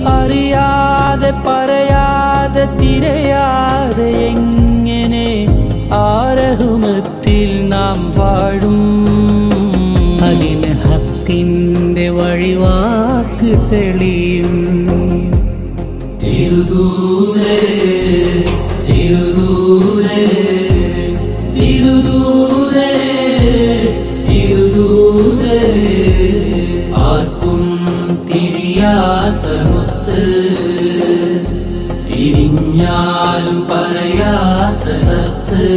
അറിയാതെ പറയാതെ തിരയാതെ എങ്ങനെ ആരഹുമത്തിൽ നാം വാഴും. അതിന് ഹക്കിന്റെ വഴിവാക്ക് തെളിയും. തിരുദൂതരേ തിരുദൂതരേ തിരുദൂതരേ തിരുദൂതരേ, ആർക്കും തിരിയാത്ത മുത്ത്, തിരിഞ്ഞാലും പറയാത്ത സത്ത്.